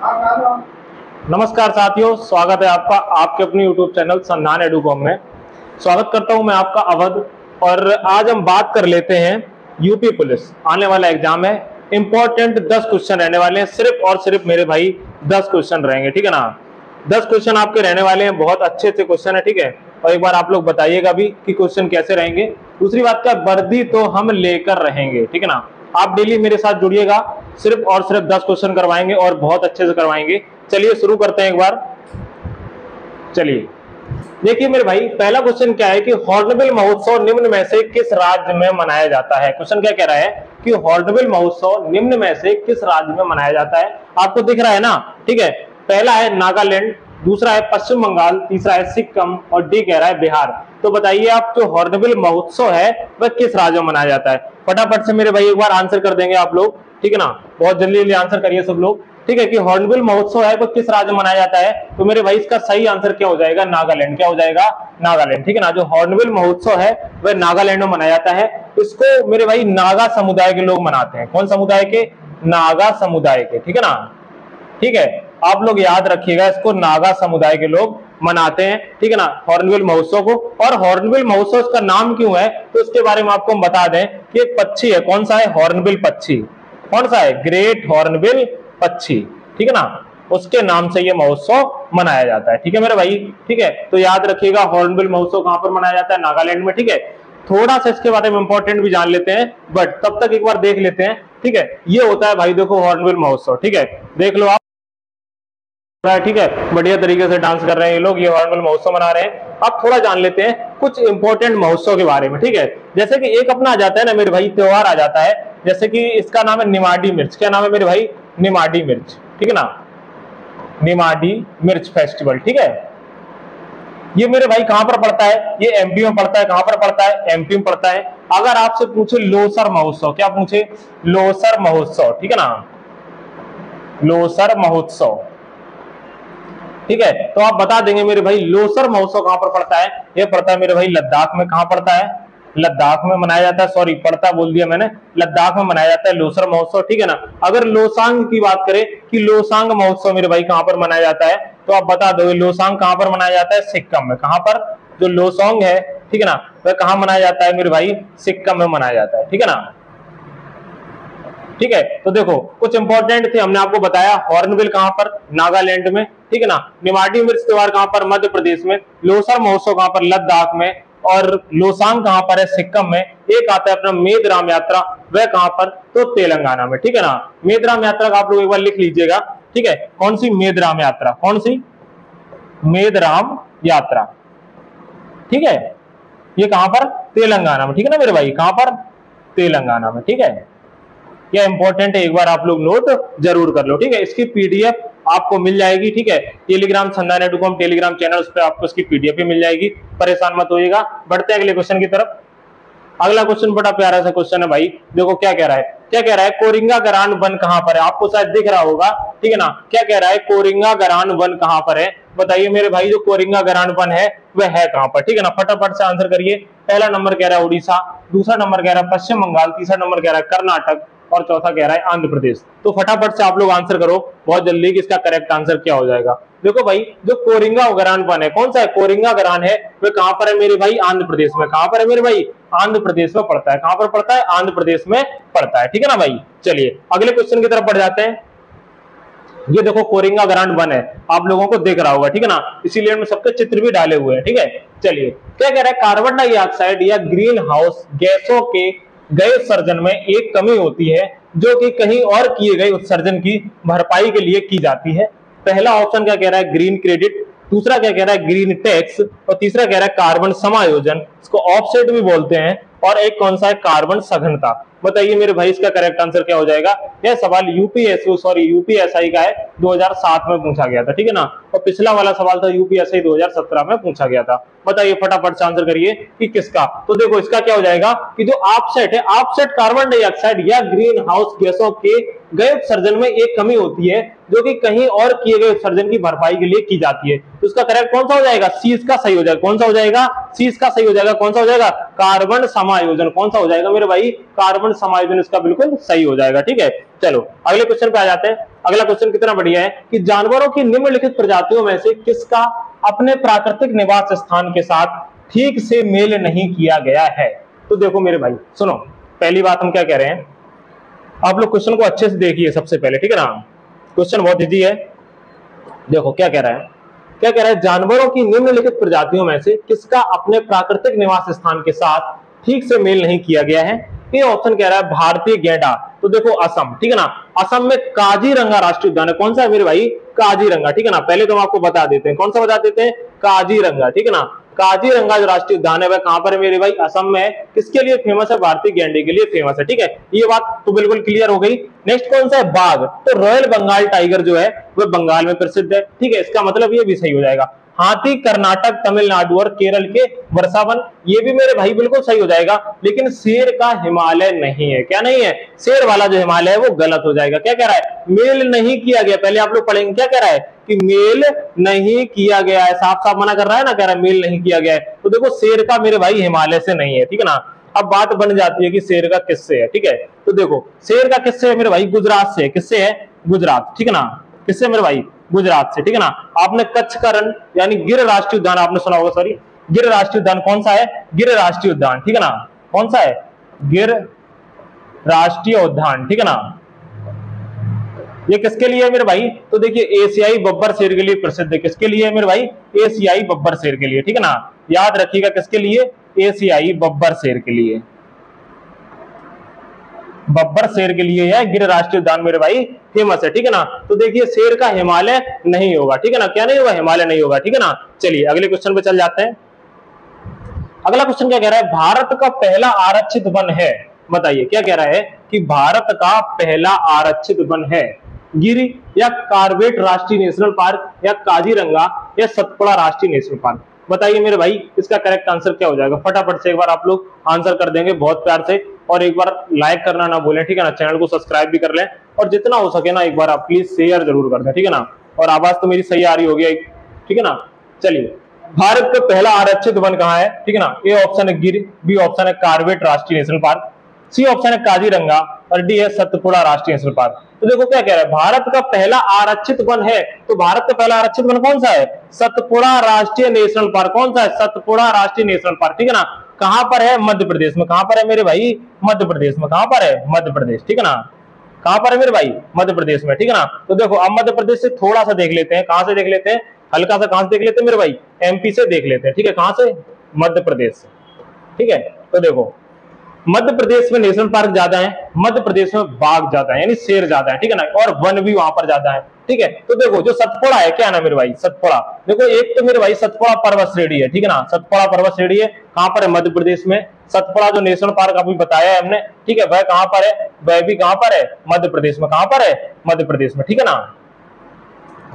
नमस्कार साथियों, स्वागत है आपका आपके अपनी YouTube चैनल संधान एडुकॉम में। स्वागत करता हूं मैं आपका अवध। और आज हम बात कर लेते हैं यूपी पुलिस आने वाला एग्जाम है। इंपॉर्टेंट 10 क्वेश्चन रहने वाले हैं, सिर्फ और सिर्फ मेरे भाई 10 क्वेश्चन रहेंगे, ठीक है ना। 10 क्वेश्चन आपके रहने वाले हैं, बहुत अच्छे अच्छे क्वेश्चन है, ठीक है। और एक बार आप लोग बताइएगा भी कि क्वेश्चन कैसे रहेंगे। दूसरी बात क्या, वर्दी तो हम लेकर रहेंगे, ठीक है ना। आप डेली मेरे साथ जुड़िएगा, सिर्फ और सिर्फ 10 क्वेश्चन करवाएंगे और बहुत अच्छे से करवाएंगे। चलिए शुरू करते हैं एक बार। चलिए देखिए मेरे भाई, पहला क्वेश्चन क्या है कि हॉर्नबिल महोत्सव निम्न में से किस राज्य में मनाया जाता है। क्वेश्चन क्या कह रहा है कि हॉर्नबिल महोत्सव निम्न में से किस राज्य में मनाया जाता है। आपको दिख रहा है ना, ठीक है। पहला है नागालैंड, दूसरा है पश्चिम बंगाल, तीसरा है सिक्किम और डी कह रहा है बिहार। तो बताइए आप, जो हॉर्नबिल महोत्सव है वह किस राज्य में मनाया जाता है। फटाफट से मेरे भाई एक बार आंसर कर देंगे आप लोग, ठीक है ना। बहुत जल्दी जल्दी आंसर करिए सब लोग, ठीक है। कि हॉर्नबिल महोत्सव है वो किस राज्य में मनाया जाता है, तो मेरे भाई इसका सही आंसर क्या हो जाएगा, नागालैंड। क्या हो जाएगा, नागालैंड, ठीक है ना। जो हॉर्नबिल महोत्सव है वह नागालैंड में मनाया जाता है। इसको मेरे भाई नागा समुदाय के लोग मनाते हैं। कौन समुदाय के, नागा समुदाय के, ठीक है ना। ठीक है, आप लोग याद रखिएगा, इसको नागा समुदाय के लोग मनाते हैं, ठीक है ना, हॉर्नबिल महोत्सव को। और हॉर्नबिल महोत्सव इसका नाम क्यों है, तो इसके बारे में आपको हम बता दें कि एक पक्षी है। कौन सा है, हॉर्नबिल पक्षी। कौन सा है, ग्रेट हॉर्नबिल पक्षी, ठीक है ना। उसके नाम से ये महोत्सव मनाया जाता है, ठीक है मेरे भाई। ठीक है, तो याद रखिएगा हॉर्नबिल महोत्सव कहां पर मनाया जाता है, नागालैंड में, ठीक है। थोड़ा सा इसके बारे में इंपॉर्टेंट भी जान लेते हैं, बट तब तक एक बार देख लेते हैं, ठीक है। ये होता है भाई देखो हॉर्नबिल महोत्सव, ठीक है। देख लो आप, ठीक है, बढ़िया तरीके से डांस कर रहे हैं ये लोग, ये हॉर्नबिल महोत्सव मना रहे हैं। अब थोड़ा जान लेते हैं कुछ इंपॉर्टेंट महोत्सव के बारे में, ठीक है। जैसे कि एक अपना आ जाता है ना मेरे भाई, त्योहार आ जाता है, जैसे कि इसका नाम है निमाड़ी मिर्च। क्या नाम है मेरे भाई, निमाड़ी मिर्च, ठीक है ना। निमाड़ी मिर्च फेस्टिवल, ठीक है। ये मेरे भाई कहां पर पड़ता है, ये एमपी में पड़ता है। कहां पर पड़ता है, एमपी में पड़ता है। अगर आपसे पूछे लोसर महोत्सव, क्या पूछे, लोसर महोत्सव, ठीक है ना, लोसर महोत्सव, ठीक है। तो आप बता देंगे मेरे भाई लोसर महोत्सव कहां पर पड़ता है। यह पड़ता है मेरे भाई लद्दाख में। कहां पड़ता है, लद्दाख में मनाया जाता है। सॉरी, पड़ता बोल दिया मैंने, लद्दाख में मनाया जाता है लोसर महोत्सव, ठीक है ना। अगर लोसांग की बात करें कि लोसांग महोत्सव मेरे भाई कहां पर मनाया जाता है, तो आप बता दो लोसांग कहां पर मनाया जाता है, सिक्किम में। कहां पर, जो लोसोंग है, ठीक है ना, वह कहां मनाया जाता है मेरे भाई, सिक्किम में मनाया जाता है, ठीक है ना। ठीक है, तो देखो कुछ इंपॉर्टेंट थे, हमने आपको बताया हॉर्नबिल कहां पर, नागालैंड में, ठीक है ना। निमाड़ी मिर्च त्योहार कहां पर, मध्य प्रदेश में। लोसर महोत्सव कहां पर, लद्दाख में। और लोसांग कहां पर है, सिक्किम में। एक आता है अपना मेदराम यात्रा, वह कहां पर, तो तेलंगाना में, ठीक है ना। मेदराम यात्रा का आप लोग एक बार लिख लीजिएगा, ठीक है। कौन सी, मेदराम यात्रा, कौन सी, मेदराम यात्रा, ठीक है। ये कहां पर, तेलंगाना में, ठीक है ना मेरे भाई, कहां पर, तेलंगाना में, ठीक है। यह इंपॉर्टेंट है, एक बार आप लोग नोट जरूर कर लो, ठीक है। इसकी पीडीएफ आपको मिल जाएगी, ठीक है। टेलीग्राम संधान एडुकॉम टेलीग्राम चैनल, उस पर आपको इसकी पीडीएफ भी मिल जाएगी, परेशान मत होइएगा। बढ़ते हैं अगले क्वेश्चन की तरफ। अगला क्वेश्चन बड़ा प्यारा सा क्वेश्चन है भाई, देखो क्या कह रहा है, क्या कह रहा है, कोरिंगा गरान वन कहां पर है। आपको शायद दिख रहा होगा, ठीक है ना। क्या कह रहा है, कोरिंगा गरान वन कहां पर है। बताइए मेरे भाई, जो कोरिंगा गरान वन है वह है कहां पर, ठीक है ना। फटाफट से आंसर करिए। पहला नंबर कह रहा है उड़ीसा, दूसरा नंबर कह रहा है पश्चिम बंगाल, तीसरा नंबर कह रहा है कर्नाटक और चौथा कह रहा है आंध्र प्रदेश। तो फटाफट से आप लोग आंसर करो बहुत जल्दी कि इसका करेक्ट आंसर क्या हो जाएगा। देखो भाई, जो कोरिंगा गरान वन है, कौन सा है, कोरिंगा गरान है, वह कहां पर है मेरे भाई, आंध्र प्रदेश में। कहां पर है मेरे भाई, आंध्र प्रदेश में पड़ता है। कहां पर पड़ता है, आंध्र प्रदेश में पड़ता है, ठीक है ना भाई। चलिए अगले क्वेश्चन की तरफ बढ़ जाते हैं। ये देखो कोरिंगा गरान वन है, आप लोगों को दिख रहा होगा, ठीक है ना। इसीलिए में सबके चित्र भी डाले हुए हैं, ठीक है। चलिए क्या कह रहा है, कार्बन डाइऑक्साइड या ग्रीन हाउस गैसों के गैस सर्जन में एक कमी होती है जो कि कहीं और किए गए उत्सर्जन की भरपाई के लिए की जाती है। पहला ऑप्शन क्या कह रहा है, ग्रीन क्रेडिट, दूसरा क्या कह रहा है, ग्रीन टैक्स, और तीसरा कह रहा है कार्बन समायोजन, इसको ऑफसेट भी बोलते हैं। और एक कौन सा है, कार्बन सघनता। बताइए मेरे भाई इसका करेक्ट आंसर क्या हो जाएगा। यह सवाल यूपीएसआई का है, 2007 में पूछा गया था, ठीक है ना। और पिछला वाला सवाल था यूपीएसआई 2017 में पूछा गया था। बताइए फटाफट से आंसर करिए कि किसका। तो देखो इसका क्या हो जाएगा कि जो ऑफसेट है, ऑफसेट कार्बन डाइऑक्साइड या ग्रीन हाउस गैसों के गए उत्सर्जन में एक कमी होती है जो कि कहीं और किए गए उत्सर्जन की भरपाई के लिए की जाती है। तो उसका करेक्ट कौन सा हो जाएगा? सी इसका सही हो जाएगा। कौन सा हो जाएगा? सी इसका सही हो जाएगा। कौन सा हो जाएगा? कार्बन समायोजन। कौन सा हो जाएगा मेरे भाई? कार्बन समायोजन इसका बिल्कुल सही हो जाएगा। ठीक है, चलो अगले क्वेश्चन पे आ जाते हैं। अगला क्वेश्चन कितना बढ़िया है कि जानवरों की निम्नलिखित प्रजातियों में से किसका अपने प्राकृतिक निवास स्थान के साथ ठीक से मेल नहीं किया गया है? तो देखो मेरे भाई सुनो, पहली बात हम क्या कह रहे हैं, आप लोग क्वेश्चन को अच्छे से देखिए सबसे पहले, ठीक है ना। क्वेश्चन बहुत इजी है। देखो क्या कह रहा है, क्या कह रहा है, जानवरों की निम्नलिखित प्रजातियों में से किसका अपने प्राकृतिक निवास स्थान के साथ ठीक से मेल नहीं किया गया है? ये ऑप्शन कह रहा है भारतीय गैंडा। तो देखो असम, ठीक है ना, असम में काजीरंगा राष्ट्रीय उद्यान है। कौन सा है मेरे भाई? काजीरंगा। ठीक है ना, पहले तो हम आपको बता देते हैं कौन सा बता देते हैं, काजीरंगा। ठीक है ना, काजीरंगा जो राष्ट्रीय उद्यान है वह कहां पर है मेरे भाई? असम में। किसके लिए फेमस है? भारतीय गैंडे के लिए फेमस है। ठीक है, ये बात तो बिल्कुल क्लियर हो गई। नेक्स्ट कौन सा है? बाघ। तो रॉयल बंगाल टाइगर जो है वह बंगाल में प्रसिद्ध है। ठीक है, इसका मतलब ये भी सही हो जाएगा। हाथी कर्नाटक, तमिलनाडु और केरल के वर्षावन, ये भी मेरे भाई बिल्कुल सही हो जाएगा। लेकिन शेर का हिमालय नहीं है। क्या नहीं है? शेर वाला जो हिमालय है वो गलत हो जाएगा। क्या कह रहा है? मेल नहीं किया गया। पहले आप लोग पढ़ेंगे क्या कह रहा है कि मेल नहीं किया गया है, साफ साफ मना कर रहा है ना, कह रहा है मेल नहीं किया गया है। तो देखो शेर का मेरे भाई हिमालय से नहीं है। ठीक है ना, अब बात बन जाती है कि शेर का किससे है। ठीक है, तो देखो शेर का किससे है मेरे भाई? गुजरात से। किससे है? गुजरात। ठीक है ना, किससे मेरे भाई? गुजरात से। ठीक है ना, आपने कच्छ का रण यानी गिर राष्ट्रीय उद्यान आपने सुना होगा, सॉरी गिर राष्ट्रीय उद्यान कौन सा है? गिर राष्ट्रीय उद्यान। ठीक है ना, कौन सा है? गिर राष्ट्रीय उद्यान। ठीक है ना, ये किसके लिए है मेरे भाई? तो देखिए एशियाई बब्बर शेर के लिए प्रसिद्ध है। किसके लिए है मेरे भाई? एशियाई बब्बर शेर के लिए। ठीक है ना, याद रखिएगा किसके लिए? एशियाई बब्बर शेर के लिए। बब्बर शेर के लिए है गिर राष्ट्रीय उद्यान मेरे भाई फेमस है। ठीक है ना, तो देखिए शेर का हिमालय नहीं होगा। ठीक है ना, क्या नहीं होगा? हिमालय नहीं होगा। ठीक है ना, चलिए अगले क्वेश्चन पे चल जाते हैं। अगला क्वेश्चन क्या कह रहा है? भारत का पहला आरक्षित वन है। बताइए क्या कह रहा है कि भारत का पहला आरक्षित वन है? गिर या कार्बेट राष्ट्रीय नेशनल पार्क या काजीरंगा या सतपुड़ा राष्ट्रीय नेशनल पार्क? बताइए मेरे भाई इसका करेक्ट आंसर क्या हो जाएगा? फटाफट से एक बार आप लोग आंसर कर देंगे बहुत प्यार से, और एक बार लाइक करना ना भूलें। ठीक है ना, चैनल को सब्सक्राइब भी कर लें, और जितना हो सके ना एक बार आप प्लीज शेयर जरूर कर दें। ठीक है ना, और आवाज तो मेरी सही आ रही होगी। ठीक है ना, चलिए भारत का पहला आरक्षित वन कहां है? ठीक है ना, ए ऑप्शन है गिर, बी ऑप्शन है कार्बेट राष्ट्रीय नेशनल पार्क, सी ऑप्शन है काजीरंगा और डी है सतपुड़ा राष्ट्रीय नेशनल पार्क। तो देखो क्या कह रहा है, भारत का पहला आरक्षित वन है, तो भारत का पहला आरक्षित वन कौन सा है? सतपुड़ा राष्ट्रीय नेशनल पार्क। कौन सा है? सतपुड़ा राष्ट्रीय नेशनल पार्क। ठीक है ना, कहां पर है? मध्य प्रदेश में। कहां पर है मेरे भाई? मध्य प्रदेश में। कहां पर है? मध्य प्रदेश। ठीक है ना, कहां पर है मेरे भाई? मध्य प्रदेश में। ठीक है ना, तो देखो अब मध्य प्रदेश से थोड़ा सा देख लेते हैं। कहां से देख लेते हैं? हल्का सा कहां से देख लेते हैं मेरे भाई? एमपी से देख लेते हैं। ठीक है, कहां से? मध्य प्रदेश से। ठीक है, तो देखो मध्य प्रदेश में नेशनल पार्क ज्यादा है, मध्य प्रदेश में बाघ ज्यादा है यानी शेर ज्यादा है। ठीक है ना, और वन भी वहां पर ज्यादा है। ठीक है, तो देखो जो सतपुड़ा है, क्या ना मेरे भाई? सतपुड़ा। देखो एक तो मेरे भाई सतपुड़ा पर्वत श्रेणी है। ठीक है ना, सतपुड़ा पर्वत श्रेणी है, कहां पर है? मध्य प्रदेश में। सतपुड़ा जो नेशनल पार्क अभी बताया है हमने, ठीक है, वह कहां पर है? वह भी कहां पर है? मध्य प्रदेश में। कहां पर है? मध्य प्रदेश में। ठीक है ना,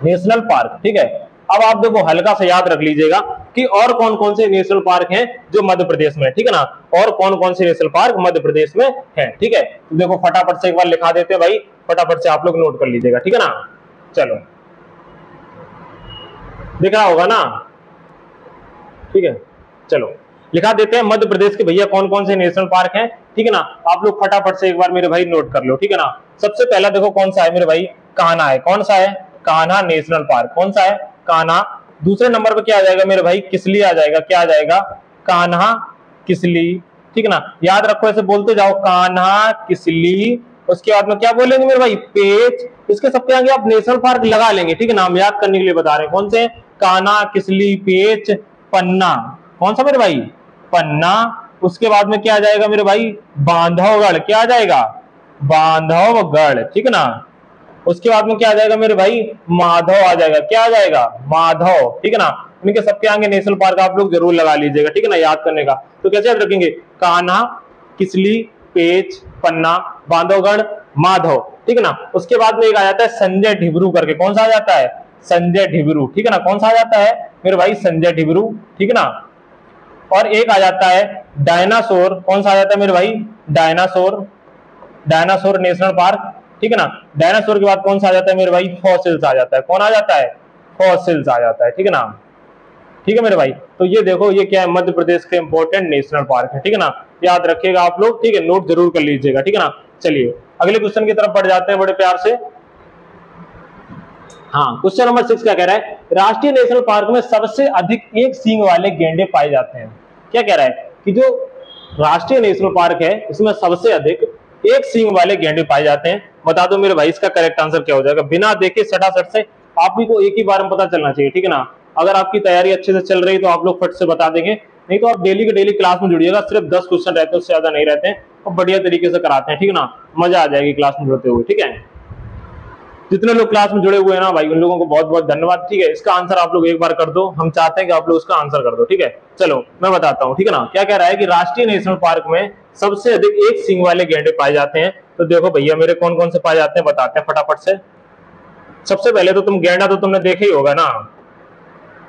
नेशनल पार्क। ठीक है, अब आप देखो हल्का से याद रख लीजिएगा कि और कौन कौन से नेशनल पार्क हैं जो मध्य प्रदेश में। ठीक है ना, और कौन कौन से नेशनल पार्क मध्य प्रदेश में हैं। ठीक है, तो देखो फटाफट से एक बार लिखा देते हैं भाई, फटाफट से आप लोग नोट कर लीजिएगा। ठीक है ना, चलो दिख रहा होगा ना? ठीक है, चलो लिखा देते हैं मध्य प्रदेश के भैया कौन कौन से नेशनल पार्क हैं। ठीक है ना, आप लोग फटाफट से एक बार मेरे भाई नोट कर लो। ठीक है ना, सबसे पहला देखो कौन सा है मेरे भाई? कान्हा है। कौन सा है? Kanha national park. कौन सा है? कान्हा। दूसरे नंबर पे क्या आ जाएगा मेरे भाई? किसली आ जाएगा। क्या आ जाएगा? कान्हा किसली। ठीक है ना, याद रखो, ऐसे बोलते जाओ, कान्हा किसली। उसके बाद में क्या बोलेंगे मेरे भाई? पेच। इसके सबके आगे आप नेशनल पार्क लगा लेंगे। ठीक है ना, हम याद करने के लिए बता रहे हैं। कौन से? कान्हा किसली पेच पन्ना। कौन सा मेरे भाई? पन्ना। उसके बाद में क्या आ जाएगा मेरे भाई? बांधवगढ़। क्या आ जाएगा? बांधवगढ़। ठीक है ना, उसके बाद में क्या आ जाएगा मेरे भाई? माधव आ जाएगा। क्या आ जाएगा? माधव। ठीक है ना, इनके सबके आगे नेशनल पार्क आप लोग जरूर लगा लीजिएगा। ठीक है ना, याद करने का। तो कैसे याद रखेंगे? कान्हा किसली पेच पन्ना बांधवगढ़ माधव। ठीक है ना, उसके बाद में एक आ जाता है संजय ढिबरू करके। कौन सा आ जाता है? संजय ढिबरू। ठीक है ना, कौन सा आ जाता है मेरे भाई? संजय ढिबरू। ठीक है ना, और एक आ जाता है डायनासोर। कौन सा आ जाता है मेरे भाई? डायनासोर। Dinosaur national park. ठीक है ना। डायनासोर के बाद कौन सा आ जाता है मेरे भाई, फॉसिल्स आ जाता है। कौन आ जाता है, फॉसिल्स आ जाता है, ठीक है ना। ठीक है मेरे भाई, तो ये देखो ये क्या है, मध्य प्रदेश के इंपॉर्टेंट नेशनल पार्क है, ठीक है ना, याद रखिएगा आप लोग, ठीक है, नोट जरूर कर लीजिएगा, ठीक है ना। चलिए अगले क्वेश्चन की तरफ बढ़ जाते हैं बड़े प्यार से। हाँ, क्वेश्चन नंबर 6 क्या कह रहा है, राष्ट्रीय नेशनल पार्क में सबसे अधिक एक सींग वाले गैंडे पाए जाते हैं। क्या कह रहा है कि जो राष्ट्रीय नेशनल पार्क है इसमें सबसे अधिक एक सींग वाले गैंडे पाए जाते हैं। बता दो मेरे भाई इसका करेक्ट आंसर क्या हो जाएगा, बिना देखे सटासट से आप ही को एक ही बार में पता चलना चाहिए, ठीक है ना। अगर आपकी तैयारी अच्छे से चल रही तो आप लोग फट से बता देंगे, नहीं तो आप डेली के डेली क्लास में जुड़िएगा, सिर्फ 10 क्वेश्चन रहते हैं, उससे ज्यादा नहीं रहते हैं, और बढ़िया तरीके से कराते हैं, ठीक है ना। मजा आ जाएगी क्लास में जुड़ते हुए, ठीक है। जितने लोग क्लास में जुड़े हुए हैं ना भाई, उन लोगों को बहुत बहुत धन्यवाद, ठीक है। इसका आंसर आप लोग एक बार कर दो, हम चाहते हैं कि आप लोग इसका आंसर कर दो, ठीक है। चलो मैं बताता हूँ, ठीक है ना। क्या कह रहा है कि राष्ट्रीय नेशनल पार्क में सबसे अधिक एक सींग वाले गैंडे पाए जाते हैं। तो देखो भैया मेरे कौन कौन से पाए जाते हैं बताते हैं फटाफट से। सबसे पहले तो तुम गैंडा तो तुमने देखे ही होगा ना,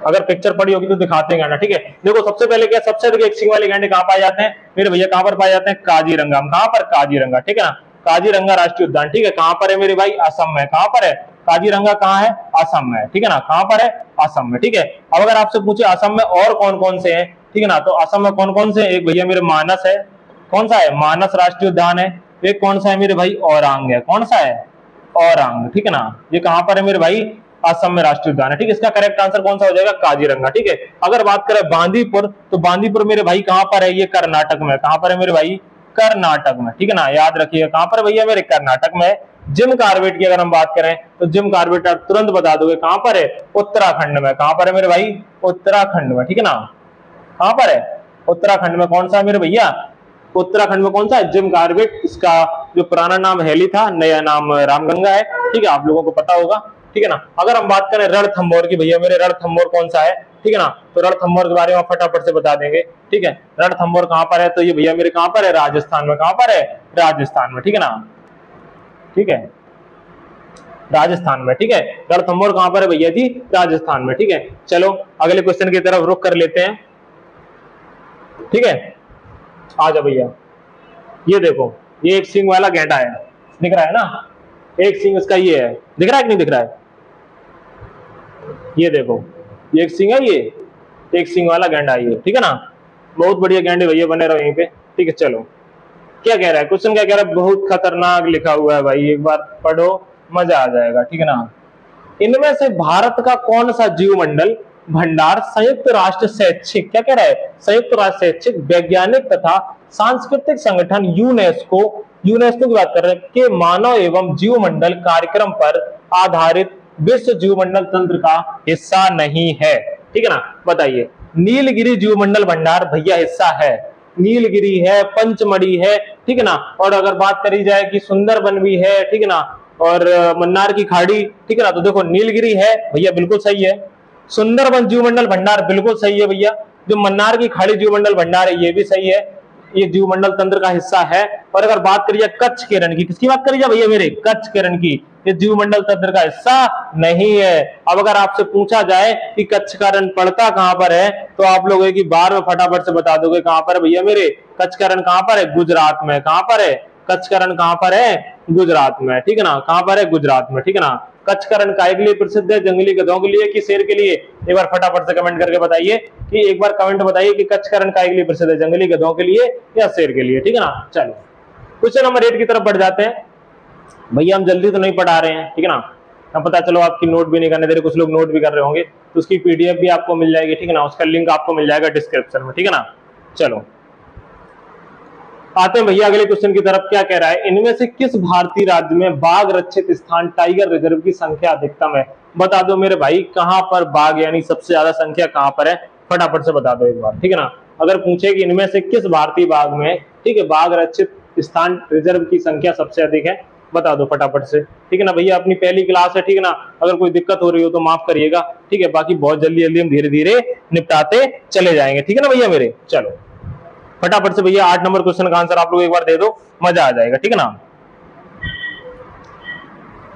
अगर पिक्चर पड़ी होगी तो दिखाते हैं गैंडा, ठीक है। देखो सबसे पहले क्या, सबसे अधिक एक सींग वाले गैंडे कहाँ पाए जाते हैं मेरे भैया, कहाँ पर पाए जाते हैं, काजीरंगा। कहाँ पर, काजीरंगा, ठीक है ना। काजीरंगा राष्ट्रीय उद्यान, ठीक है, कहाँ पर है मेरे भाई, असम में। कहाँ पर है काजीरंगा, कहाँ है, असम में, ठीक है ना। कहाँ पर है, असम में, ठीक है। अब अगर आपसे पूछे असम में और कौन कौन से हैं, ठीक है ना, तो असम में कौन कौन से, एक भैया मेरे मानस है, कौन सा है, मानस राष्ट्रीय उद्यान है। एक कौन सा है मेरे भाई, औरांग है। कौन सा है, औरांग, ठीक है ना। ये कहाँ पर है मेरे भाई, असम में राष्ट्रीय उद्यान है, ठीक है। इसका करेक्ट आंसर कौन सा हो जाएगा, काजीरंगा, ठीक है। अगर बात करें बांदीपुर, तो बांदीपुर मेरे भाई कहाँ पर है, ये कर्नाटक में। कहाँ पर है मेरे भाई, कर्नाटक में, ठीक है ना, याद रखिएगा कहाँ पर भैया मेरे, कर्नाटक में। जिम कार्बेट की अगर हम बात करें तो जिम कार्बेट आप तुरंत बता दोगे कहां पर है, उत्तराखंड में। कहां पर है मेरे भाई, उत्तराखंड में, ठीक है ना। कहां पर है, उत्तराखंड में। कौन सा है मेरे भैया, उत्तराखंड में कौन सा है, जिम कार्बेट। इसका जो पुराना नाम हेली था, नया नाम रामगंगा है, ठीक है, आप लोगों को पता होगा, ठीक है ना। अगर हम बात करें रणथंभौर की भैया मेरे, रणथंभौर कौन सा है, ठीक है ना, तो रणथंभौर के बारे में फटाफट से बता देंगे, ठीक है। रणथंभौर कहां पर है, तो ये भैया मेरे कहां पर है, राजस्थान में। कहां पर है, राजस्थान में, ठीक है ना, ठीक है, राजस्थान में, ठीक है। रणथंभौर कहां पर है भैया जी, राजस्थान में, ठीक है। चलो अगले क्वेश्चन की तरफ रुख कर लेते हैं, ठीक है। आ जाओ भैया, ये देखो ये एक सींग वाला गैंडा है, दिख रहा है ना, एक सींग इसका ये है, दिख रहा है कि नहीं दिख रहा है, ये देखो ये एक सींग है, ये एक सींग वाला गैंडा है ये, ठीक है ना। बहुत बढ़िया गैंडे भैया बने रहो यहीं पे, ठीक है। चलो क्या कह रहा है क्वेश्चन, क्या कह रहा है, बहुत खतरनाक लिखा हुआ है भाई, एक बार पढ़ो मजा आ जाएगा, ठीक है ना। इनमें से भारत का कौन सा जीव मंडल भंडार संयुक्त राष्ट्र शैक्षिक, क्या कह रहा है, संयुक्त राष्ट्र शैक्षिक वैज्ञानिक तथा सांस्कृतिक संगठन यूनेस्को, यूनेस्को की बात कर रहे हैं, के मानव एवं जीव मंडल कार्यक्रम पर आधारित विश्व जीव मंडल तंत्र का हिस्सा नहीं है, ठीक है ना। बताइए, नीलगिरी जीव मंडल भंडार भैया हिस्सा है, नीलगिरी है, पंचमढ़ी है, ठीक है ना। और अगर बात करी जाए कि सुंदरबन भी है, ठीक है ना, और मन्नार की खाड़ी, ठीक है ना, तो देखो नीलगिरी है भैया बिल्कुल सही है, सुंदरबन जीव मंडल भंडार बिल्कुल सही है भैया, जो मन्नार की खाड़ी जीव मंडल भंडार है ये भी सही है, ये जीव मंडल तंत्र का हिस्सा है। और अगर बात करी जाए कच्छ के रण की, किसकी बात करी जाए भैया मेरे, कच्छ के रण की, ये जीव मंडल तंत्र का हिस्सा नहीं है। अब अगर आपसे पूछा जाए कि कच्छ का रण पड़ता कहां पर है, तो आप लोग एक ही बार में फटाफट से बता दोगे कहां पर है भैया मेरे, कच्छ का रण कहां पर है, गुजरात में। कहां पर है, कच्छ का रण कहां पर है, गुजरात में, ठीक है ना। कहां पर है, गुजरात में, ठीक है ना। कच्छ का रण काय के लिए प्रसिद्ध है, जंगली गधों के लिए कि शेर के लिए, एक बार फटाफट से कमेंट करके बताइए, कि एक बार कमेंट बताइए कि कच्छ का रण काय के लिए प्रसिद्ध है, जंगली गधों के लिए या शेर के लिए, ठीक है ना। चलो क्वेश्चन नंबर 8 की तरफ बढ़ जाते हैं भैया, हम जल्दी तो नहीं पढ़ा रहे हैं, ठीक है ना। अब पता चलो आपकी नोट भी नहीं करने दे रहे, कुछ लोग नोट भी कर रहे होंगे, तो उसकी पीडीएफ भी आपको मिल जाएगी, ठीक है ना, उसका लिंक आपको मिल जाएगा डिस्क्रिप्शन में, ठीक है ना। चलो आते हैं भैया अगले क्वेश्चन की तरफ, क्या कह रहा है, इनमें से किस भारतीय राज्य में बाघ रक्षित स्थान टाइगर रिजर्व की संख्या अधिकतम है। बता दो मेरे भाई कहां पर बाघ यानी सबसे ज्यादा संख्या कहां पर है, फटाफट से बता दो एक बार, ठीक है ना। अगर पूछे कि इनमें से किस भारतीय बाघ में, ठीक है, बाघ रक्षित स्थान रिजर्व की संख्या सबसे अधिक है, बता दो फटाफट से, ठीक है ना। भैया अपनी पहली क्लास है, ठीक है ना, अगर कोई दिक्कत हो रही हो तो माफ करिएगा, ठीक है, बाकी बहुत जल्दी जल्दी हम धीरे धीरे निपटाते चले जाएंगे, ठीक है ना भैया मेरे। चलो फटाफट से भैया 8 नंबर क्वेश्चन का आंसर आप लोग एक बार दे दो, मजा आ जाएगा, ठीक है ना।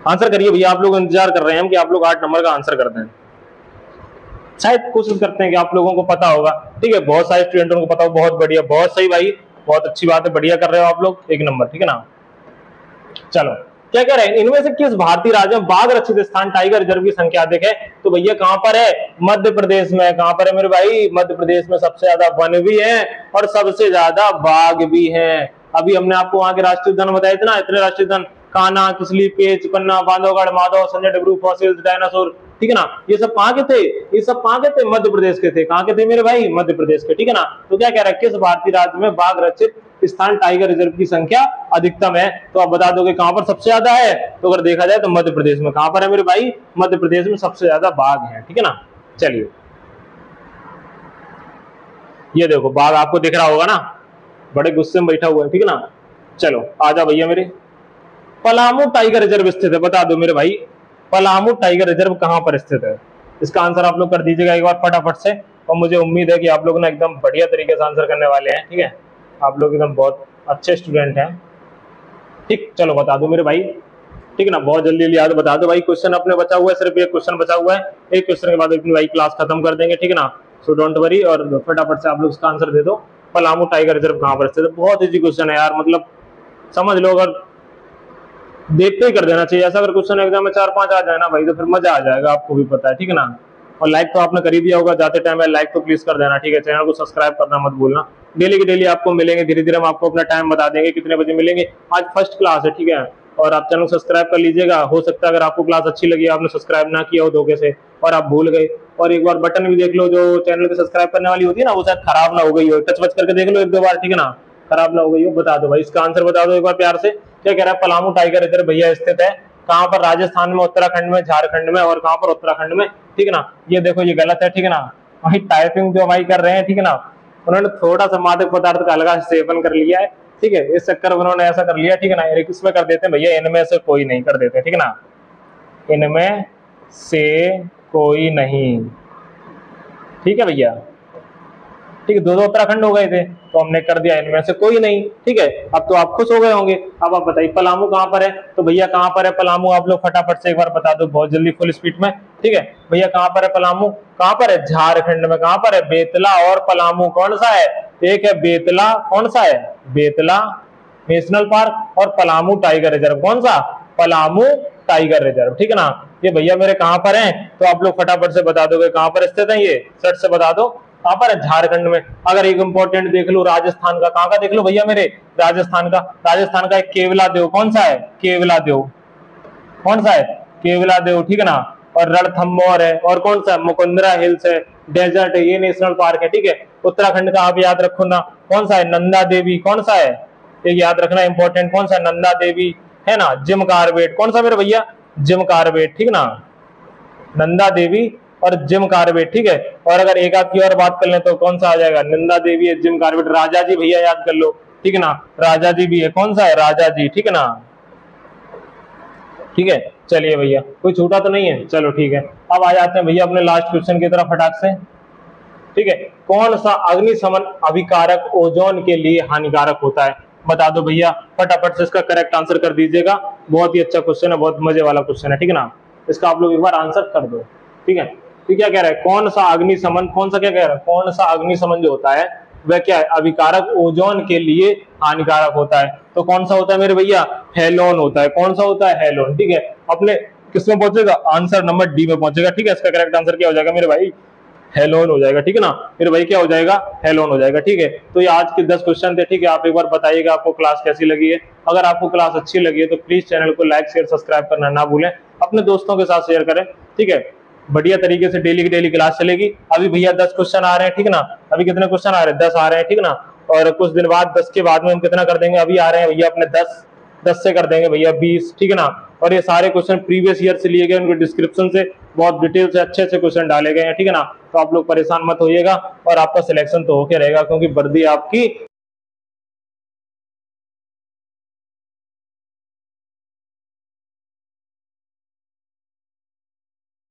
आंसर करिए भैया, आप लोग इंतजार कर रहे हैं हम कि आप लोग 8 नंबर का आंसर कर दें, शायद कोशिश करते हैं कि आप लोगों को पता होगा, ठीक है, बहुत सारे स्टूडेंटों को पता हो, बहुत बढ़िया, बहुत सही भाई, बहुत अच्छी बात है, बढ़िया कर रहे हो आप लोग, 1 नंबर, ठीक है ना। चलो क्या कह रहे हैं, इनमें से किस भारतीय राज्य में बाघ रक्षित स्थान टाइगर रिजर्व की संख्या अधिक है? तो भैया कहां पर है? मध्य प्रदेश में। कहां पर है मेरे भाई? मध्य प्रदेश में सबसे ज्यादा वन भी है और सबसे ज्यादा बाघ भी है। अभी हमने आपको वहां के राष्ट्रीय उद्यान बताए थे ना, इतने राष्ट्रीय उद्यान, कान्हा, किसली, पेंच, पन्ना, बांधवगढ़, माधव, संजय डब्रू, फॉसिल्स, डायनासोर, ठीक है ना। ये सब कहां के थे? ये सब कहां के थे? मध्य प्रदेश के थे। कहां के थे मेरे भाई? मध्य प्रदेश के, ठीक है ना। तो क्या कह रहा है, किस भारतीय राज्य में बाघ रक्षित स्थान टाइगर रिजर्व की संख्या अधिकतम है? तो आप बता दोगे कहां पर सबसे ज्यादा है? तो अगर देखा जाए तो मध्य प्रदेश में। कहां पर है मेरे भाई? मध्य प्रदेश में सबसे ज्यादा बाघ है, ठीक है ना। चलिए, ये देखो बाघ आपको दिख रहा होगा ना, बड़े गुस्से में बैठा हुआ है, ठीक है ना। चलो आजा भैया मेरे, पलामू टाइगर रिजर्व स्थित है, बता दो मेरे भाई, पलामू टाइगर रिजर्व कहां पर स्थित है? इसका आंसर आप लोग कर दीजिएगा एक बार फटाफट से, और मुझे उम्मीद है कि आप लोग ना एकदम बढ़िया तरीके से आंसर करने वाले हैं, ठीक है। आप लोग एकदम बहुत अच्छे स्टूडेंट हैं, ठीक। चलो बता दो मेरे भाई, ठीक है ना, बहुत जल्दी जल्दी याद बता दो भाई। क्वेश्चन अपने बचा हुआ है, सिर्फ एक क्वेश्चन बचा हुआ है, एक क्वेश्चन के बाद अपनी भाई क्लास खत्म कर देंगे, ठीक है ना। सो डोंट वरी, और फटाफट से आप लोग इसका आंसर दे दो, पलामू टाइगर रिजर्व कहां पर स्थित है। बहुत इजी क्वेश्चन है यार, मतलब समझ लो, अगर देखते ही कर देना चाहिए ऐसा। अगर क्वेश्चन एग्जाम में 4-5 आ जाए ना भाई तो फिर मजा आ जाएगा, आपको भी पता है, ठीक है ना। और लाइक तो आपने कर ही दिया होगा, जाते टाइम लाइक तो प्लीज कर देना, ठीक है। चैनल को सब्सक्राइब करना मत भूलना। डेली की डेली आपको मिलेंगे, धीरे धीरे हम आपको अपना टाइम बता देंगे कितने बजे मिलेंगे। आज फर्स्ट क्लास है, ठीक है, और आप चैनल को सब्सक्राइब कर लीजिएगा। हो सकता है अगर आपको क्लास अच्छी लगी, आपने सब्सक्राइब ना किया हो धोखे से और आप भूल गए, और एक बार बटन भी देख लो जो चैनल को सब्सक्राइब करने वाली होती है ना, वो शायद खराब ना हो गई हो, टच वच करके देख लो 1-2 बार, ठीक है ना, खराब ना हो गई हो। बता दो भाई, इसका आंसर बता दो एक बार प्यार से। क्या कह रहा है, पलामू टाइगर रिजर्व भैया स्थित है कहां पर? राजस्थान में, उत्तराखंड में, झारखंड में, और कहां पर? उत्तराखंड में, ठीक है ना। ये देखो ये गलत है, ठीक है ना, भाई टाइपिंग जो भाई कर रहे हैं, ठीक है ना, उन्होंने थोड़ा सा मादक पदार्थ का अलग सेवन कर लिया है, ठीक है, इस चक्कर में उन्होंने ऐसा कर लिया, ठीक है ना। इसमें कर देते हैं भैया, इनमें से कोई नहीं, कर देते हैं, ठीक है ना, इनमें से कोई नहीं, ठीक है भैया, ठीक है। 2-2 उत्तराखंड हो गए थे तो हमने कर दिया इनमें से कोई नहीं, ठीक है। अब तो आप खुश हो गए होंगे। अब आप बताइए पलामू कहां पर है? तो भैया कहां पर है पलामू? आप लोग फटाफट से एक बार बता दो, बहुत जल्दी, फुल स्पीड में, ठीक है। भैया कहां पर है पलामू? कहां पर है? झारखंड में। कहां पर है? बेतला और पलामू कौन सा है? एक है बेतला, कौन सा है? बेतला नेशनल पार्क, और पलामू टाइगर रिजर्व, कौन सा? पलामू टाइगर रिजर्व, ठीक है ना। ये भैया मेरे कहां पर है? तो आप लोग फटाफट से बता दोगे कहां पर स्थित है, ये सट से बता दो कहां पर है? झारखंड में। अगर एक इंपॉर्टेंट देख लो राजस्थान का, कहां का देख लो भैया मेरे? राजस्थान का। राजस्थान का एक केवला देव, कौन सा है? केवला देव, कौन सा है? केवला देव, ठीक है ना। और रणथंभौर है, और कौन सा? मुकुंदरा हिल्स है, डेजर्ट है, ये नेशनल पार्क है, ठीक है। उत्तराखंड का आप याद रखो ना, कौन सा है? नंदा देवी, कौन सा है? एक याद रखना इंपॉर्टेंट, कौन सा? नंदा देवी है ना। जिम कार्बेट, कौन सा मेरे भैया? जिम कार्बेट, ठीक है ना, नंदा देवी और जिम कार्बेट, ठीक है। और अगर एक आध की और बात कर लें तो कौन सा आ जाएगा? नंदा देवी है, जिम कार्बेट, राजा जी भैया याद कर लो, ठीक है ना, राजा जी भी है, कौन सा है? राजा जी, ठीक है ना, ठीक है। चलिए भैया, कोई छूटा तो नहीं है? चलो ठीक है। अब आ जाते हैं भैया अपने लास्ट क्वेश्चन की तरफ फटाक से, ठीक है। कौन सा अग्निशमन अभिकारक ओजोन के लिए हानिकारक होता है? बता दो भैया फटाफट से, इसका करेक्ट आंसर कर दीजिएगा। बहुत ही अच्छा क्वेश्चन है, बहुत मजे वाला क्वेश्चन है, ठीक है ना। इसका आप लोग एक बार आंसर कर दो, ठीक है। तो क्या कह रहा है, कौन सा अग्निशमन, कौन सा, क्या कह रहा है, कौन सा अग्निशमन जो होता है वह क्या है? अभिकारक ओजोन के लिए हानिकारक होता है। तो कौन सा होता है मेरे भैया? हेलोन होता है। कौन सा होता है? हेलोन, ठीक है। अपने किसमें पहुंचेगा? आंसर नंबर डी में पहुंचेगा, ठीक है। इसका करेक्ट आंसर क्या हो जाएगा मेरे भाई? हेलोन हो जाएगा, ठीक है ना। मेरे भाई क्या हो जाएगा? हेलोन हो जाएगा, ठीक है। तो ये आज के 10 क्वेश्चन थे, ठीक है। आप एक बार बताइएगा आपको क्लास कैसी लगी है। अगर आपको क्लास अच्छी लगी है तो प्लीज चैनल को लाइक शेयर सब्सक्राइब करना ना भूलें, अपने दोस्तों के साथ शेयर करें, ठीक है। बढ़िया तरीके से डेली की डेली क्लास चलेगी। अभी भैया 10 क्वेश्चन आ रहे हैं, ठीक है ना। अभी कितने क्वेश्चन आ रहे हैं? 10 आ रहे हैं, ठीक है ना। और कुछ दिन बाद 10 के बाद में हम कितना कर देंगे? अभी आ रहे हैं भैया अपने 10 से कर देंगे भैया 20, ठीक है ना। और ये सारे क्वेश्चन प्रीवियस ईयर से लिए गए, उनके डिस्क्रिप्शन से बहुत डिटेल से अच्छे अच्छे क्वेश्चन डाले गए हैं, ठीक है ना। तो आप लोग परेशान मत होइएगा और आपका सिलेक्शन तो होके रहेगा, क्योंकि वर्दी आपकी